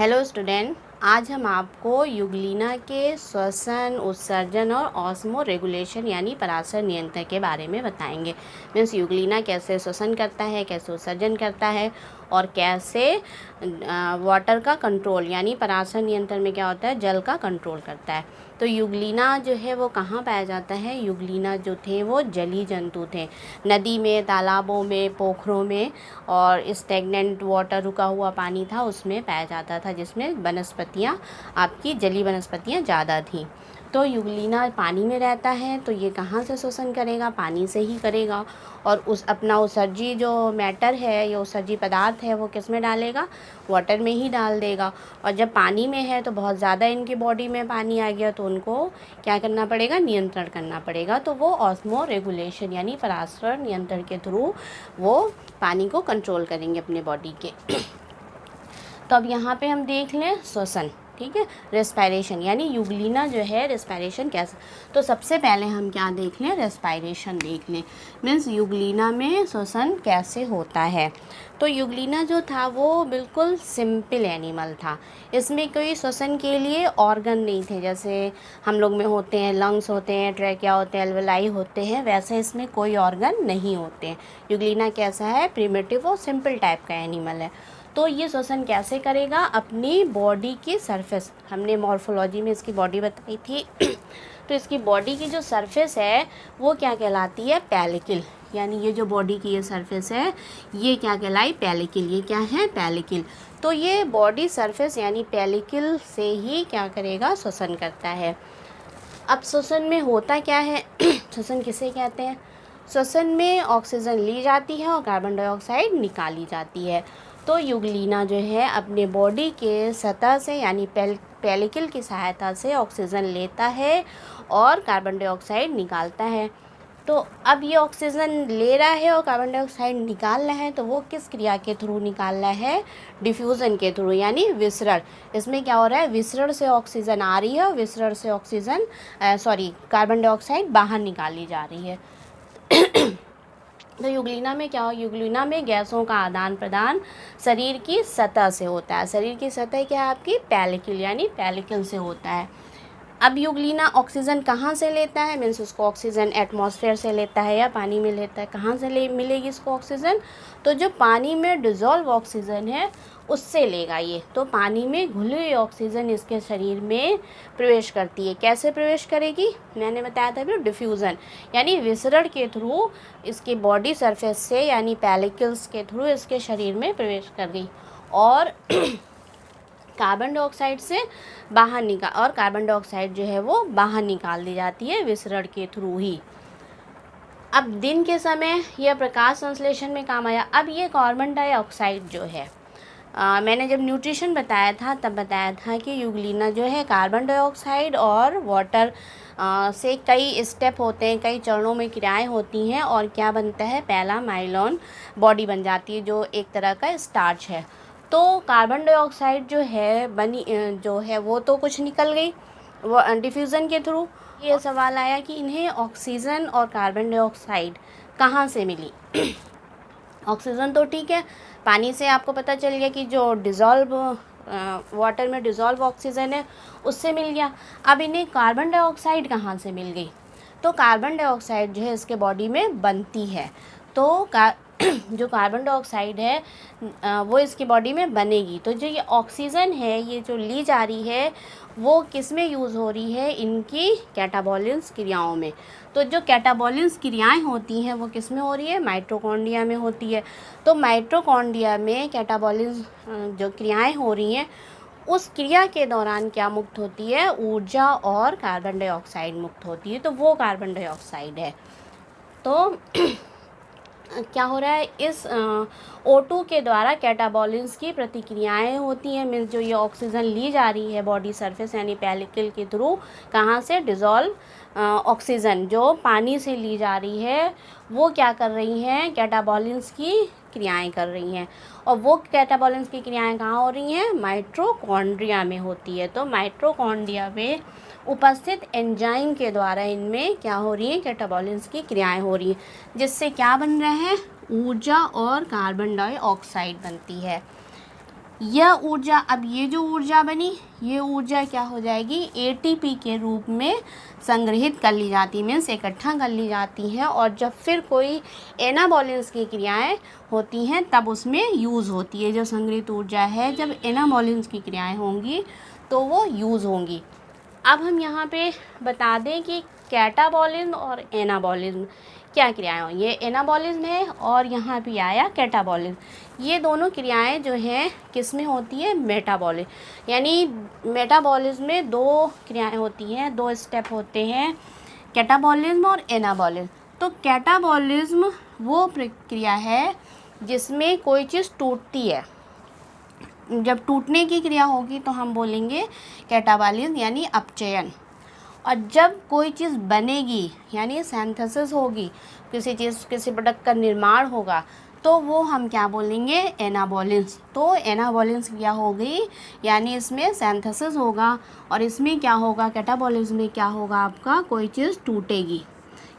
Hello student, आज हम आपको युग्लिना के श्वसन, उत्सर्जन और ऑस्मो रेगुलेशन यानी पराशर नियंत्रण के बारे में बताएंगे। मीन्स युग्लिना कैसे श्वसन करता है, कैसे उत्सर्जन करता है और कैसे वाटर का कंट्रोल यानी पराशर नियंत्रण में क्या होता है, जल का कंट्रोल करता है। तो युग्लिना जो है वो कहाँ पाया जाता है? युग्लिना जो थे वो जलीय जंतु थे, नदी में, तालाबों में, पोखरों में और स्टेगनेंट वाटर, रुका हुआ पानी था उसमें पाया जाता था, जिसमें वनस्पतियाँ, आपकी जलीय वनस्पतियाँ ज़्यादा थीं। तो युग्लिना पानी में रहता है, तो ये कहाँ से श्वसन करेगा? पानी से ही करेगा। और उस अपना उत्सर्जी जो मैटर है या उत्सर्जी पदार्थ है वो किस में डालेगा? वाटर में ही डाल देगा। और जब पानी में है तो बहुत ज़्यादा इनकी बॉडी में पानी आ गया तो उनको क्या करना पड़ेगा? नियंत्रण करना पड़ेगा। तो वो ऑस्मो रेगुलेशन यानी पराशर नियंत्रण के थ्रू वो पानी को कंट्रोल करेंगे अपने बॉडी के। तो अब यहाँ पे हम देख लें श्वसन, ठीक है, रेस्पायरेशन यानी युग्लिना जो है रेस्पायरेशन कैसे। तो सबसे पहले हम क्या देख लें? रेस्पायरेशन देख लें, मीन्स युग्लिना में श्वसन कैसे होता है। तो युग्लिना जो था वो बिल्कुल सिंपल एनिमल था, इसमें कोई श्वसन के लिए ऑर्गन नहीं थे। जैसे हम लोग में होते हैं, लंग्स होते हैं, ट्रैकिया होते हैं, एल्वेलाई होते हैं, वैसे इसमें कोई ऑर्गन नहीं होते हैं। युग्लिना कैसा है? प्रिमिटिव और सिंपल टाइप का एनिमल है। तो ये श्वसन कैसे करेगा? अपनी बॉडी की सरफेस, हमने मॉर्फोलॉजी में इसकी बॉडी बताई थी तो इसकी बॉडी की जो सरफेस है वो क्या कहलाती है? पैलिकल। यानी ये जो बॉडी की ये सरफेस है ये क्या कहलाई? पैलिकल। ये क्या है? पैलिकल। तो ये बॉडी सरफेस यानी पैलिकल से ही क्या करेगा? श्वसन करता है। अब श्वसन में होता क्या है? श्वसन किसे कहते हैं? श्वसन में ऑक्सीजन ली जाती है और कार्बन डाइऑक्साइड निकाली जाती है। तो युग्लिना जो है अपने बॉडी के सतह से यानी पैलिकल की सहायता से ऑक्सीजन लेता है और कार्बन डाइऑक्साइड निकालता है। तो अब ये ऑक्सीजन ले रहा है और कार्बन डाइऑक्साइड निकाल रहा है, तो वो किस क्रिया के थ्रू निकाल रहा है? डिफ्यूज़न के थ्रू यानी विसरण। इसमें क्या हो रहा है? विसरण से ऑक्सीजन आ रही है और विसरण से ऑक्सीजन कार्बन डाइऑक्साइड बाहर निकाली जा रही है। तो युग्लिना में क्या हो? युग्लिना में गैसों का आदान प्रदान शरीर की सतह से होता है। शरीर की सतह क्या है आपकी? पैलिकल यानी पैलिकल से होता है। अब युग्लिना ऑक्सीजन कहाँ से लेता है? मीन्स उसको ऑक्सीजन एटमॉस्फेयर से लेता है या पानी में लेता है? कहाँ से मिलेगी इसको ऑक्सीजन? तो जो पानी में डिज़ोल्व ऑक्सीजन है उससे लेगा ये। तो पानी में घुली हुई ऑक्सीजन इसके शरीर में प्रवेश करती है। कैसे प्रवेश करेगी? मैंने बताया था अभी, डिफ्यूज़न यानी विसरण के थ्रू इसकी बॉडी सरफेस से यानी पैलिकल्स के थ्रू इसके शरीर में प्रवेश कर गई और कार्बन डाइऑक्साइड से कार्बन डाइऑक्साइड जो है वो बाहर निकाल दी जाती है विसरण के थ्रू ही। अब दिन के समय यह प्रकाश संश्लेषण में काम आया। अब ये कार्बन डाइऑक्साइड जो है मैंने जब न्यूट्रिशन बताया था तब बताया था कि युग्लिना जो है कार्बन डाइऑक्साइड और वाटर से कई स्टेप होते हैं, कई चरणों में क्रियाएं होती हैं और क्या बनता है? पहला माइलॉन बॉडी बन जाती है जो एक तरह का स्टार्च है। तो कार्बन डाइऑक्साइड जो है वो तो कुछ निकल गई वो डिफ्यूज़न के थ्रू। ये सवाल आया कि इन्हें ऑक्सीजन और कार्बन डाइऑक्साइड कहाँ से मिली? ऑक्सीजन तो ठीक है, पानी से आपको पता चल गया कि जो डिज़ोल्व वाटर में डिज़ोल्व ऑक्सीजन है उससे मिल गया। अब इन्हें कार्बन डाइऑक्साइड कहाँ से मिल गई? तो कार्बन डाइऑक्साइड जो है इसके बॉडी में बनती है। तो जो कार्बन डाइऑक्साइड है वो इसकी बॉडी में बनेगी। तो जो ये ऑक्सीजन है ये जो ली जा रही है वो किस में यूज़ हो रही है? इनकी कैटाबॉलिन्स क्रियाओं में। तो जो कैटाबॉलिन्स क्रियाएं होती हैं वो किस में हो रही है? माइटोकॉन्ड्रिया में होती है। तो माइटोकॉन्ड्रिया में कैटाबॉलिन्स जो क्रियाएं हो रही हैं उस क्रिया के दौरान क्या मुक्त होती है? ऊर्जा और कार्बन डाइऑक्साइड मुक्त होती है। तो वो कार्बन डाइऑक्साइड है। तो क्या हो रहा है? इस O2 के द्वारा कैटाबॉलिन्स की प्रतिक्रियाएं होती हैं। मीन्स जो ये ऑक्सीजन ली जा रही है बॉडी सरफेस यानी पैलिकल के थ्रू, कहाँ से? डिज़ोल्व ऑक्सीजन जो पानी से ली जा रही है वो क्या कर रही हैं? कैटाबॉलिन्स की क्रियाएं कर रही हैं। और वो कैटाबॉलिन्स की क्रियाएं कहाँ हो रही हैं? माइटोकॉन्ड्रिया में होती है। तो माइटोकॉन्ड्रिया में उपस्थित एंजाइम के द्वारा इनमें क्या हो रही है? कैटाबॉलिन्स की क्रियाएं हो रही हैं, जिससे क्या बन रहा है? ऊर्जा और कार्बन डाइऑक्साइड बनती है। यह ऊर्जा, अब ये जो ऊर्जा बनी, ये ऊर्जा क्या हो जाएगी, एटीपी के रूप में संग्रहित कर ली जाती है, मीन्स इकट्ठा कर ली जाती है। और जब फिर कोई एनाबॉलिंस की क्रियाएं होती हैं तब उसमें यूज़ होती है। जो संग्रहित ऊर्जा है जब एनाबॉलिंस की क्रियाएं होंगी तो वो यूज़ होंगी। अब हम यहाँ पे बता दें कि कैटाबॉलिज्म और एनाबॉलिज्म क्या क्रियाएं हों। ये एनाबॉलिज्म है और यहाँ पे आया कैटाबॉलिज्म। ये दोनों क्रियाएं जो हैं किस में होती है, मेटाबॉलिज्म। यानी मेटाबॉलिज्म में दो क्रियाएं होती हैं, दो स्टेप होते हैं, कैटाबॉलिज्म और एनाबॉलिज्म। तो कैटाबॉलिज्म वो प्रक्रिया है जिसमें कोई चीज़ टूटती है। जब टूटने की क्रिया होगी तो हम बोलेंगे कैटाबॉलिज्म यानी अपचयन। और जब कोई चीज़ बनेगी यानी सिंथेसिस होगी, किसी प्रोडक्ट का निर्माण होगा, तो वो हम क्या बोलेंगे, एनाबॉलिज्म। तो एनाबॉलिज्म क्या हो गई, यानी इसमें सिंथेसिस होगा और इसमें क्या होगा, कैटाबॉलिज्म में क्या होगा, आपका कोई चीज़ टूटेगी,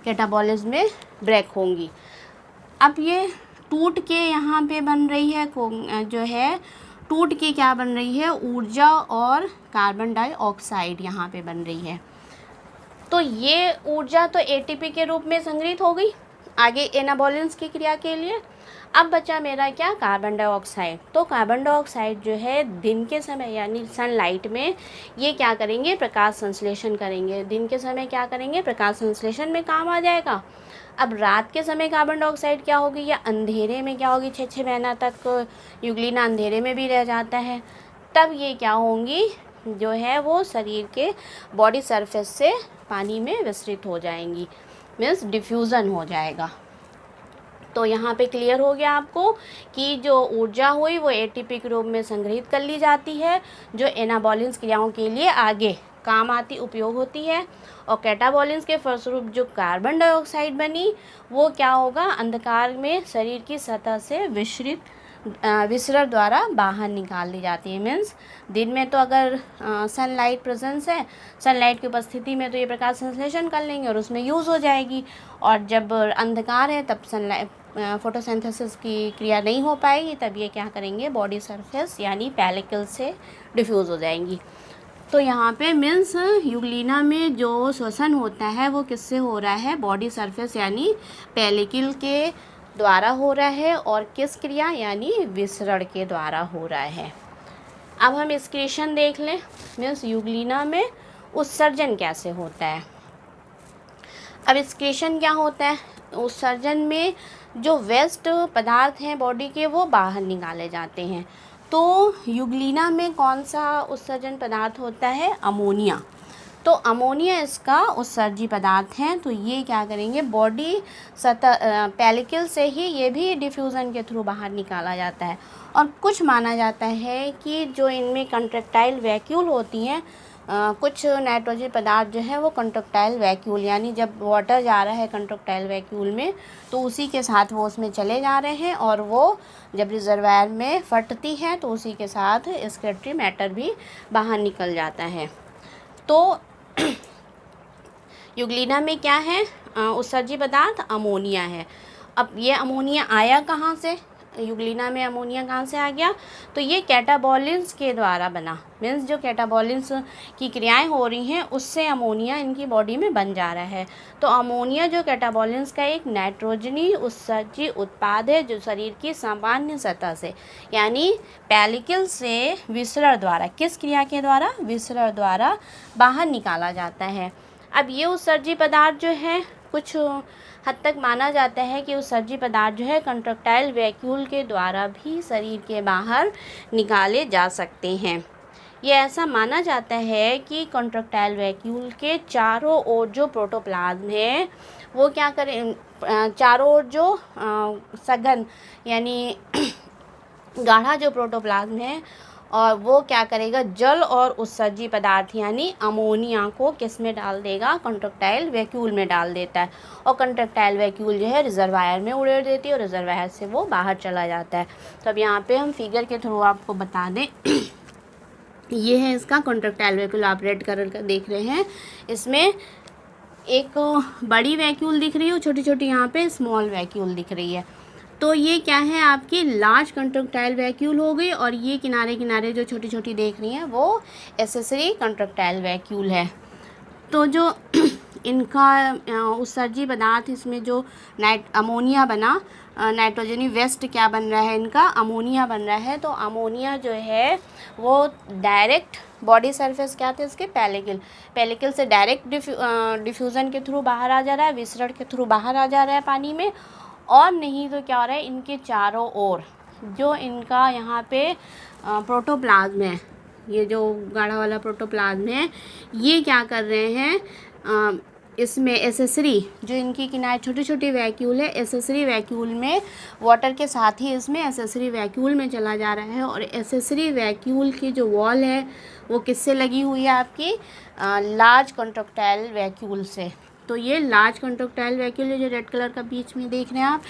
कैटाबॉलिज्म में ब्रेक होंगी। अब ये टूट के यहाँ पे बन रही है जो है, टूट के क्या बन रही है, ऊर्जा और कार्बन डाइऑक्साइड यहाँ पे बन रही है। तो ये ऊर्जा तो एटीपी के रूप में संग्रहित हो गई आगे एनाबॉलिंस की क्रिया के लिए। अब बचा मेरा क्या, कार्बन डाइऑक्साइड। तो कार्बन डाइऑक्साइड जो है दिन के समय यानी सनलाइट में ये क्या करेंगे, प्रकाश संश्लेषण करेंगे। दिन के समय क्या करेंगे, प्रकाश संश्लेषण में काम आ जाएगा। अब रात के समय कार्बन डाइऑक्साइड क्या होगी, या अंधेरे में क्या होगी, 6 महीना तक यूग्लिना अंधेरे में भी रह जाता है, तब ये क्या होंगी, जो है वो शरीर के बॉडी सरफेस से पानी में विसरित हो जाएंगी, मीन्स डिफ्यूज़न हो जाएगा। तो यहाँ पे क्लियर हो गया आपको कि जो ऊर्जा हुई वो एटीपी के रूप में संग्रहित कर ली जाती है, जो एनाबॉलिंस क्रियाओं के लिए आगे काम आती, उपयोग होती है। और कैटाबॉलिंस के फलस्वरूप जो कार्बन डाइऑक्साइड बनी वो क्या होगा, अंधकार में शरीर की सतह से विसरण द्वारा बाहर निकाल दी जाती है। मीन्स दिन में तो अगर सनलाइट प्रेजेंस है, सनलाइट की उपस्थिति में तो ये प्रकाश संश्लेषण कर लेंगे और उसमें यूज़ हो जाएगी। और जब अंधकार है तब सनलाइट फोटोसिंथेसिस की क्रिया नहीं हो पाएगी, तब ये क्या करेंगे, बॉडी सरफेस यानी पेलिकल से डिफ्यूज़ हो जाएंगी। तो यहाँ पे मीन्स यूग्लिना में जो श्वसन होता है वो किससे हो रहा है, बॉडी सरफेस यानी पेलिकल के द्वारा हो रहा है। और किस क्रिया, यानी विसरण के द्वारा हो रहा है। अब हम एक्सक्रीशन देख लें, मीन्स यूग्लिना में उत्सर्जन कैसे होता है। अब एक्सक्रीशन क्या होता है, उत्सर्जन में जो वेस्ट पदार्थ हैं बॉडी के वो बाहर निकाले जाते हैं। तो यूग्लिना में कौन सा उत्सर्जन पदार्थ होता है, अमोनिया। तो अमोनिया इसका उत्सर्जी पदार्थ है। तो ये क्या करेंगे, बॉडी सतह पेलिकल से ही ये भी डिफ्यूज़न के थ्रू बाहर निकाला जाता है। और कुछ माना जाता है कि जो इनमें कंट्रैक्टाइल वैक्यूल होती हैं, कुछ नाइट्रोजन पदार्थ जो है वो कंट्रैक्टाइल वैक्यूल, यानी जब वाटर जा रहा है कंट्रैक्टाइल वैक्यूल में तो उसी के साथ वो उसमें चले जा रहे हैं, और वो जब रिजर्वायर में फटती है तो उसी के साथ एक्सक्रीटरी मैटर भी बाहर निकल जाता है। तो यूग्लिना में क्या है, उत्सर्जी पदार्थ अमोनिया है। अब ये अमोनिया आया कहाँ से, यूग्लिना में अमोनिया कहाँ से आ गया, तो ये कैटाबॉलिंस के द्वारा बना। मीन्स जो कैटाबॉलिंस की क्रियाएं हो रही हैं उससे अमोनिया इनकी बॉडी में बन जा रहा है। तो अमोनिया जो कैटाबॉलिंस का एक नाइट्रोजनी उत्सर्जी उत्पाद है, जो शरीर की सामान्य सतह से यानी पेलिकल से विसरण द्वारा, किस क्रिया के द्वारा, विसरण द्वारा बाहर निकाला जाता है। अब ये उत्सर्जी पदार्थ जो है कुछ हद तक माना जाता है कि उत्सर्जी पदार्थ जो है कंट्रैक्टाइल वैक्यूल के द्वारा भी शरीर के बाहर निकाले जा सकते हैं। ये ऐसा माना जाता है कि कंट्रैक्टाइल वैक्यूल के चारों ओर जो प्रोटोप्लाज्म है वो क्या करें, चारों ओर जो सघन यानी गाढ़ा जो प्रोटोप्लाज्म है, और वो क्या करेगा, जल और उत्सर्जी पदार्थ यानी अमोनिया को किस में डाल देगा, कंट्रैक्टाइल वैक्यूल में डाल देता है। और कंट्रैक्टाइल वैक्यूल जो है रिजर्वायर में उड़ेड़ देती है और रिजर्वायर से वो बाहर चला जाता है। तो अब यहाँ पे हम फिगर के थ्रू आपको बता दें ये है इसका कंट्रैक्टाइल वैक्यूल, आप रेड कलर का देख रहे हैं। इसमें एक बड़ी वैक्यूल दिख रही है, छोटी छोटी यहाँ पे स्मॉल वैक्यूल दिख रही है। तो ये क्या है आपकी लार्ज कंट्रक्टाइल वैक्यूल हो गई, और ये किनारे किनारे जो छोटी छोटी देख रही हैं वो एक्सेसरी कंट्रक्टाइल वैक्यूल है। तो जो इनका उत्सर्जी पदार्थ, इसमें जो अमोनिया बना, नाइट्रोजनी वेस्ट क्या बन रहा है, इनका अमोनिया बन रहा है। तो अमोनिया जो है वो डायरेक्ट बॉडी सरफेस क्या थे इसके, पेलिकल से डायरेक्ट डिफ्यूज़न के थ्रू बाहर आ जा रहा है, विसरण के थ्रू बाहर आ जा रहा है पानी में। और नहीं तो क्या हो रहा है, इनके चारों ओर जो इनका यहाँ पे प्रोटोप्लाज्म है, ये जो गाढ़ा वाला प्रोटोप्लाज्म है, ये क्या कर रहे हैं, इसमें एसेसरी जो इनकी किनारे छोटी छोटी वैक्यूल है, एसेसरी वैक्यूल में वाटर के साथ ही इसमें एसेसरी वैक्यूल में चला जा रहा है। और एसेसरी वैक्यूल की जो वॉल है वो किससे लगी हुई है आपकी, लार्ज कंट्रक्टाइल वैक्यूल से। तो ये लार्ज कंट्रक्टाइल वैक्यूल है जो रेड कलर का बीच में देख रहे हैं आप,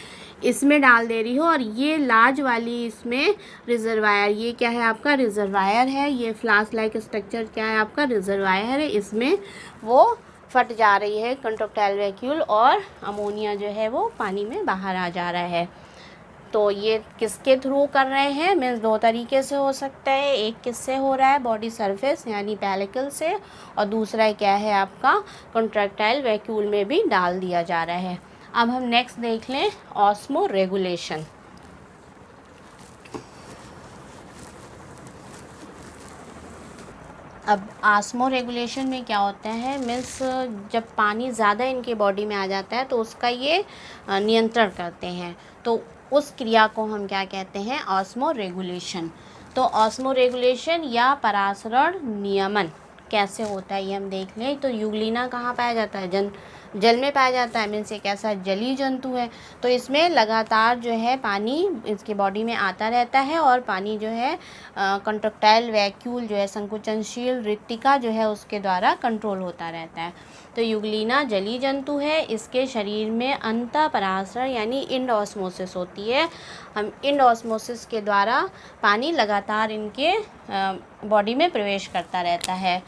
इसमें डाल दे रही हो। और ये लार्ज वाली इसमें रिजर्वायर, ये क्या है आपका रिजर्वायर है, ये फ्लास्क लाइक स्ट्रक्चर क्या है आपका रिजर्वायर है, इसमें वो फट जा रही है कंट्रक्टाइल वैक्यूल, और अमोनिया जो है वो पानी में बाहर आ जा रहा है। तो ये किसके थ्रू कर रहे हैं, मीन्स दो तरीके से हो सकता है, एक किससे हो रहा है बॉडी सरफेस यानी पेलिकल से, और दूसरा क्या है आपका कंट्रक्टाइल वैक्यूल में भी डाल दिया जा रहा है। अब हम नेक्स्ट देख लें ऑस्मो रेगुलेशन। अब ऑस्मो रेगुलेशन में क्या होता है, मीन्स जब पानी ज़्यादा इनके बॉडी में आ जाता है तो उसका ये नियंत्रण करते हैं। तो उस क्रिया को हम क्या कहते हैं, ऑस्मो रेगुलेशन। तो ऑस्मो रेगुलेशन या परासरण नियमन कैसे होता है ये हम देख लें। तो यूग्लिना कहाँ पाया जाता है, जल में पाया जाता है, मीन्स एक ऐसा जलीय जंतु है। तो इसमें लगातार जो है पानी इसके बॉडी में आता रहता है, और पानी जो है कंट्रक्टाइल वैक्यूल जो है संकुचनशील रिक्तिका जो है उसके द्वारा कंट्रोल होता रहता है। तो यूग्लिना जलीय जंतु है, इसके शरीर में अंतःपरासरण यानी इंडऑस्मोसिस होती है। हम इंडऑस्मोसिस के द्वारा पानी लगातार इनके बॉडी में प्रवेश करता रहता है।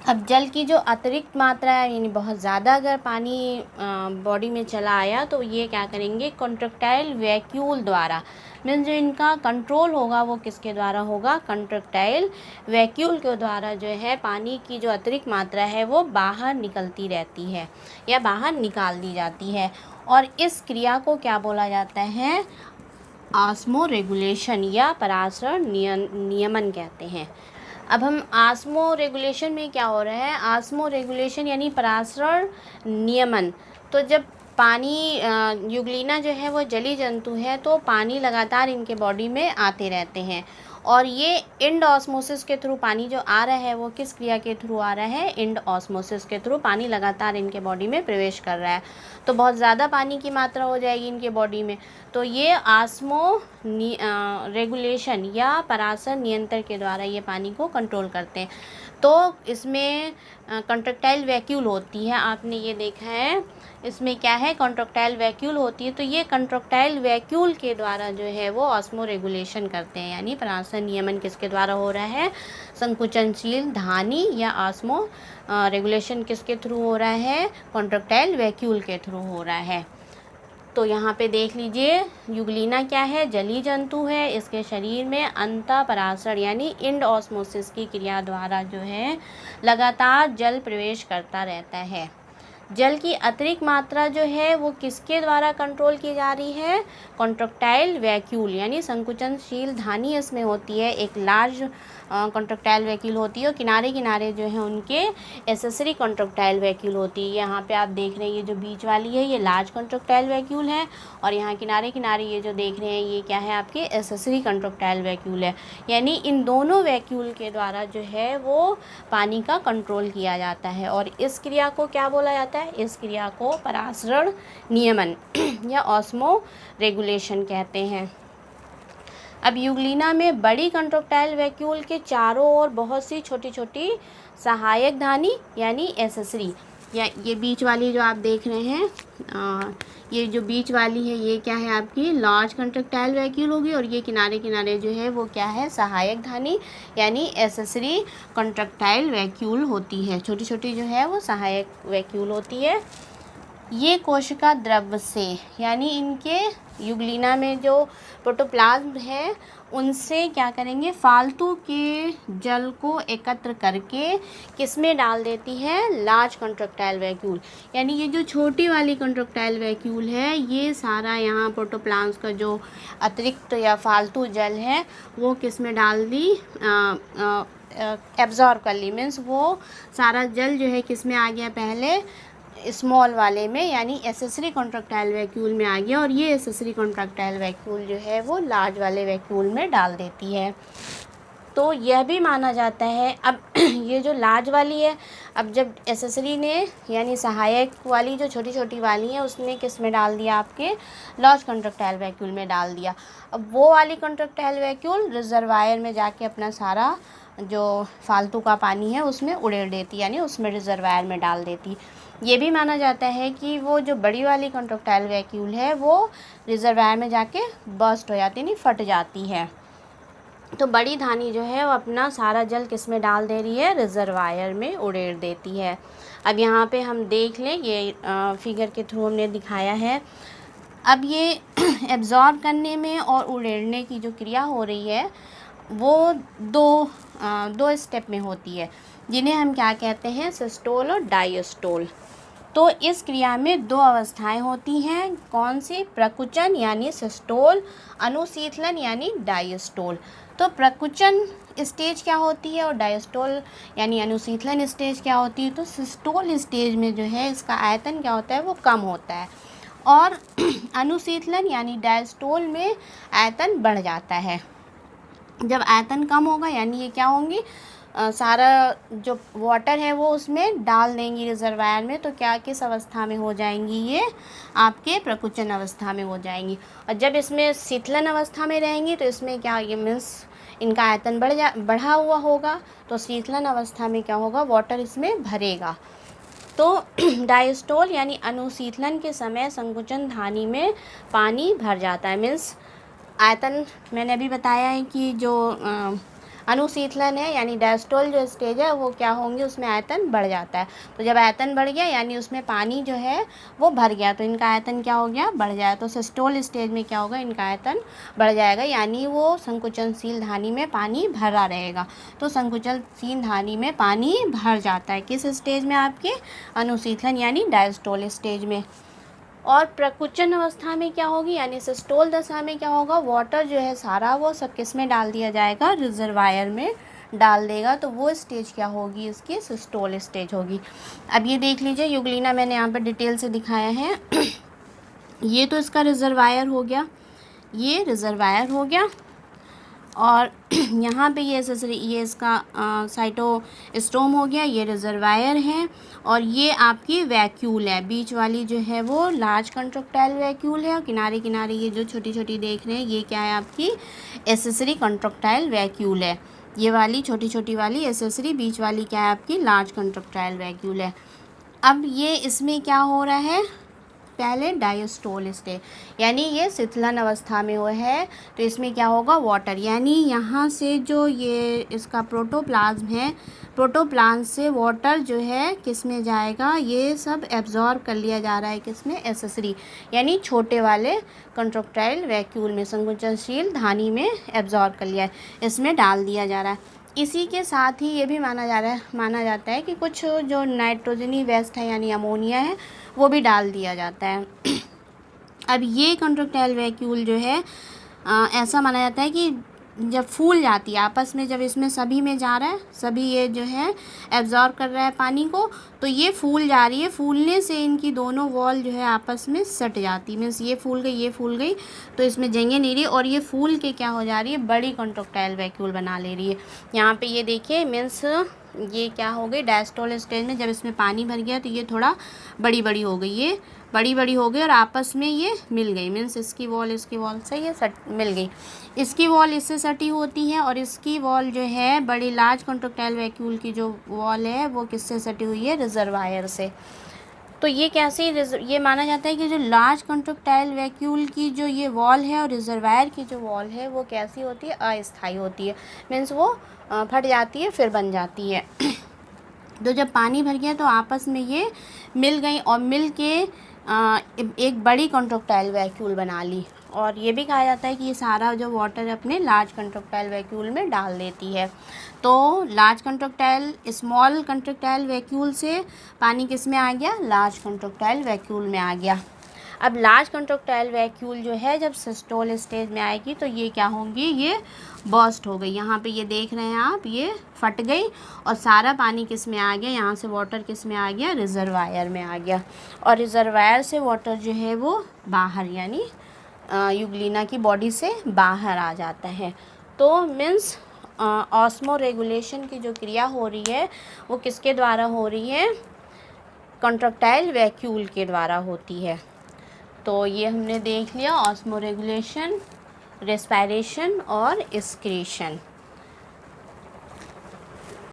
अब जल की जो अतिरिक्त मात्रा है, यानी बहुत ज़्यादा अगर पानी बॉडी में चला आया तो ये क्या करेंगे, कंट्रक्टाइल वैक्यूल द्वारा, मीन्स जो इनका कंट्रोल होगा वो किसके द्वारा होगा, कंट्रक्टाइल वैक्यूल के द्वारा जो है पानी की जो अतिरिक्त मात्रा है वो बाहर निकलती रहती है या बाहर निकाल दी जाती है। और इस क्रिया को क्या बोला जाता है, ऑस्मो रेगुलेशन या परासरण नियमन कहते हैं। अब हम ऑस्मो रेगुलेशन में क्या हो रहा है, ऑस्मो रेगुलेशन यानी परासरण नियमन। तो जब पानी यूग्लिना जो है वो जलीय जंतु है, तो पानी लगातार इनके बॉडी में आते रहते हैं, और ये इंड ऑस्मोसिस के थ्रू पानी जो आ रहा है वो किस क्रिया के थ्रू आ रहा है, इंड ऑस्मोसिस के थ्रू पानी लगातार इनके बॉडी में प्रवेश कर रहा है। तो बहुत ज़्यादा पानी की मात्रा हो जाएगी इनके बॉडी में, तो ये ऑस्मो रेगुलेशन या परासरण नियंत्रण के द्वारा ये पानी को कंट्रोल करते हैं। तो इसमें कंट्रक्टाइल वैक्यूल होती है, आपने ये देखा है, इसमें क्या है कंट्रक्टाइल वैक्यूल होती है। तो ये कंट्रक्टाइल वैक्यूल के द्वारा जो है वो ऑस्मो रेगुलेशन करते हैं, यानी परासरण नियमन किसके द्वारा हो रहा है, संकुचनशील धानी या ऑस्मो रेगुलेशन किसके थ्रू हो रहा है, कंट्रक्टाइल वैक्यूल के थ्रू हो रहा है। तो यहाँ पे देख लीजिए, यूग्लिना क्या है, जलीय जंतु है, इसके शरीर में अंतःपरासरण यानी इंड ऑस्मोसिस की क्रिया द्वारा जो है लगातार जल प्रवेश करता रहता है। जल की अतिरिक्त मात्रा जो है वो किसके द्वारा कंट्रोल की जा रही है, कंट्रक्टाइल वैक्यूल यानी संकुचनशील धानी इसमें होती है, एक लार्ज कंट्रक्टाइल वैक्यूल होती है, और किनारे किनारे जो है उनके एसेसरी कंट्रक्टाइल वैक्यूल होती है। यहाँ पे आप देख रहे हैं ये जो बीच वाली है ये लार्ज कंट्रक्टाइल वैक्यूल है, और यहाँ किनारे किनारे ये जो देख रहे हैं ये क्या है आपके एसेसरी कंट्रक्टाइल वैक्यूल है। यानी इन दोनों वैक्यूल के द्वारा जो है वो पानी का कंट्रोल किया जाता है, और इस क्रिया को क्या बोला जाता है, इस क्रिया को परासरण नियमन या ऑस्मो रेगुलेशन कहते हैं। अब यूग्लिना में बड़ी कंट्रक्टाइल वैक्यूल के चारों ओर बहुत सी छोटी छोटी सहायक धानी यानी एसेसरी, या ये बीच वाली जो आप देख रहे हैं, ये जो बीच वाली है ये क्या है आपकी लार्ज कंट्रक्टाइल वैक्यूल होगी, और ये किनारे किनारे जो है वो क्या है सहायक धानी यानी एसेसरी कंट्रक्टाइल वैक्यूल होती है, छोटी छोटी जो है वो सहायक वैक्यूल होती है। ये कोशिका द्रव्य से, यानी इनके युग्लिना में जो प्रोटोप्लाज्म है उनसे क्या करेंगे, फालतू के जल को एकत्र करके किस में डाल देती है, लार्ज कंट्रक्टाइल वैक्यूल। यानी ये जो छोटी वाली कंट्रक्टाइल वैक्यूल है, ये सारा यहाँ प्रोटोप्लाज्म का जो अतिरिक्त या फालतू जल है वो किस में डाल दी, एब्जॉर्ब कर ली। मीन्स वो सारा जल जो है किस में आ गया, पहले स्मॉल वाले में यानी एसेसरी कॉन्ट्रैक्टाइल वैक्यूल में आ गया, और ये एसेसरी कॉन्ट्रैक्टाइल वैक्यूल जो है वो लार्ज वाले वैक्यूल में डाल देती है। तो यह भी माना जाता है, अब ये जो लार्ज वाली है, अब जब एसेसरी ने यानी सहायक वाली जो छोटी छोटी वाली है उसने किस में डाल दिया, आपके लार्ज कॉन्ट्रैक्टाइल वैक्यूल में डाल दिया। अब वो वाली कॉन्ट्रैक्टाइल वैक्यूल रिजर्वायर में जाके अपना सारा जो फालतू का पानी है उसमें उड़ेल देती, यानी उसमें रिजर्वायर में डाल देती। ये भी माना जाता है कि वो जो बड़ी वाली कॉन्ट्रैक्टाइल वैक्यूल है वो रिजर्वायर में जाके बर्स्ट हो जाती, यानी फट जाती है। तो बड़ी धानी जो है वो अपना सारा जल किस में डाल दे रही है, रिजर्वायर में उड़ेल देती है। अब यहाँ पे हम देख लें, ये फिगर के थ्रू हमने दिखाया है। अब ये एब्जॉर्ब करने में और उड़ेलने की जो क्रिया हो रही है वो दो स्टेप में होती है, जिन्हें हम क्या कहते हैं, सिस्टोल और डायस्टोल। तो इस क्रिया में दो अवस्थाएं होती हैं, कौन सी, प्रकुचन यानी सिस्टोल, अनुशीतलन यानी डायस्टोल। तो प्रकुचन स्टेज क्या होती है और डायस्टोल यानी अनुशीतलन स्टेज क्या होती है। तो सिस्टोल स्टेज में जो है इसका आयतन क्या होता है, वो कम होता है, और अनुशीतलन यानी डायस्टोल में आयतन बढ़ जाता है। जब आयतन कम होगा यानी ये क्या होंगी, सारा जो वाटर है वो उसमें डाल देंगी रिजर्वायर में, तो क्या किस अवस्था में हो जाएंगी, ये आपके प्रकुचन अवस्था में हो जाएंगी। और जब इसमें शीतलन अवस्था में रहेंगी तो इसमें क्या, ये मीन्स इनका आयतन बढ़ा हुआ होगा, तो शीतलन अवस्था में क्या होगा, वाटर इसमें भरेगा। तो डायस्टोल यानी अनुशीतलन के समय संकुचन धानी में पानी भर जाता है। मीन्स आयतन मैंने अभी बताया है कि जो अनुशीतलन है यानी डायस्टोल जो स्टेज है वो क्या होंगे, उसमें आयतन बढ़ जाता है। तो जब आयतन बढ़ गया यानी उसमें पानी जो है वो भर गया, तो इनका आयतन क्या हो गया, बढ़ जाए। तो सिस्टोल स्टेज में क्या होगा, इनका आयतन बढ़ जाएगा, यानी वो संकुचनशील धानी में पानी भरा रहेगा। तो संकुचनशील धानी में पानी भर जाता है किस स्टेज में, आपके अनुशीतलन यानी डायस्टोल स्टेज में। और प्रकुचन अवस्था में क्या होगी, यानी सिस्टोल दशा में क्या होगा, वाटर जो है सारा वो सब किस में डाल दिया जाएगा, रिजर्वायर में डाल देगा। तो वो स्टेज क्या होगी, इसकी सिस्टोल स्टेज होगी। अब ये देख लीजिए, युग्लिना मैंने यहाँ पर डिटेल से दिखाया है। ये तो इसका रिजर्वायर हो गया, ये रिजर्वायर हो गया, और यहाँ पे ये एसेसरी, ये इसका साइटोस्टोम हो गया, ये रिजर्वायर है, और ये आपकी वैक्यूल है। बीच वाली जो है वो लार्ज कंट्रैक्टाइल वैक्यूल है, और किनारे किनारे ये जो छोटी छोटी देख रहे हैं ये क्या है, आपकी एसेसरी कंट्रैक्टाइल वैक्यूल है। ये वाली छोटी छोटी वाली एसेसरी, बीच वाली क्या है, आपकी लार्ज कंट्रैक्टाइल वैक्यूल है। अब ये इसमें क्या हो रहा है, पहले डायस्टोल स्टेज, यानी ये शीतलन अवस्था में हुआ है, तो इसमें क्या होगा, वाटर, यानी यहाँ से जो ये इसका प्रोटोप्लाज्म है, प्रोटोप्लाज्म से वाटर जो है किस में जाएगा, ये सब एब्जॉर्ब कर लिया जा रहा है किसमें, एसेसरी यानी छोटे वाले कंट्रैक्टाइल वैक्यूल में, संकुचनशील धानी में एब्जॉर्ब कर लिया है, इसमें डाल दिया जा रहा है। इसी के साथ ही ये भी माना जाता है कि कुछ जो नाइट्रोजनी वेस्ट है यानी अमोनिया है वो भी डाल दिया जाता है। अब ये कंट्रैक्टाइल वैक्यूल जो है ऐसा माना जाता है कि जब फूल जाती है आपस में, जब इसमें सभी में जा रहा है, सभी ये जो है एब्जॉर्ब कर रहा है पानी को, तो ये फूल जा रही है, फूलने से इनकी दोनों वॉल जो है आपस में सट जाती, मीन्स ये फूल गई, ये फूल गई, तो इसमें जगह नहीं रही, और ये फूल के क्या हो जा रही है, बड़ी कंट्रैक्टाइल वैक्यूल बना ले रही है। यहाँ पे ये देखिए, मीन्स ये क्या हो गई, डायस्टोल स्टेज में जब इसमें पानी भर गया तो ये थोड़ा बड़ी बड़ी हो गई, ये बड़ी बड़ी हो गई और आपस में ये मिल गई, मीन्स इसकी वॉल से ये मिल गई, इसकी वॉल इससे सटी होती है, और इसकी वॉल जो है बड़ी लार्ज कंट्रैक्टाइल वैक्यूल की जो वॉल है वो किससे सटी हुई है, रिजर्वायर से। तो ये कैसे, ये माना जाता है कि जो लार्ज कंट्रैक्टाइल वैक्यूल की जो ये वॉल है और रिजर्वायर की जो वॉल है वो कैसी होती है, अस्थायी होती है, मीन्स वो फट जाती है फिर बन जाती है। तो जब पानी भर गया तो आपस में ये मिल गई, और मिल के एक बड़ी कंट्रोक्टाइल वैक्यूल बना ली, और ये भी कहा जाता है कि ये सारा जो वाटर अपने लार्ज कंट्रोक्टाइल वैक्यूल में डाल देती है। तो लार्ज कंट्रोक्टाइल स्मॉल कंट्रोक्टाइल वैक्यूल से पानी किस में आ गया, लार्ज कंट्रोक्टाइल वैक्यूल में आ गया। अब लार्ज कंट्रोक्टाइल वैक्यूल जो है जब सिस्टोल स्टेज में आएगी तो ये क्या होंगी, ये बर्स्ट हो गई। यहाँ पे ये देख रहे हैं आप, ये फट गई और सारा पानी किस में आ गया, यहाँ से वाटर किस में आ गया, रिजर्वायर में आ गया। और रिजर्वायर से वाटर जो है वो बाहर यानी यूग्लिना की बॉडी से बाहर आ जाता है। तो मीन्स ऑस्मो रेगुलेशन की जो क्रिया हो रही है वो किसके द्वारा हो रही है, कंट्रोक्टाइल वैक्यूल के द्वारा होती है। तो ये हमने देख लिया ऑस्मो रेगुलेशन, रेस्पायरेशन और एक्सक्रीशन।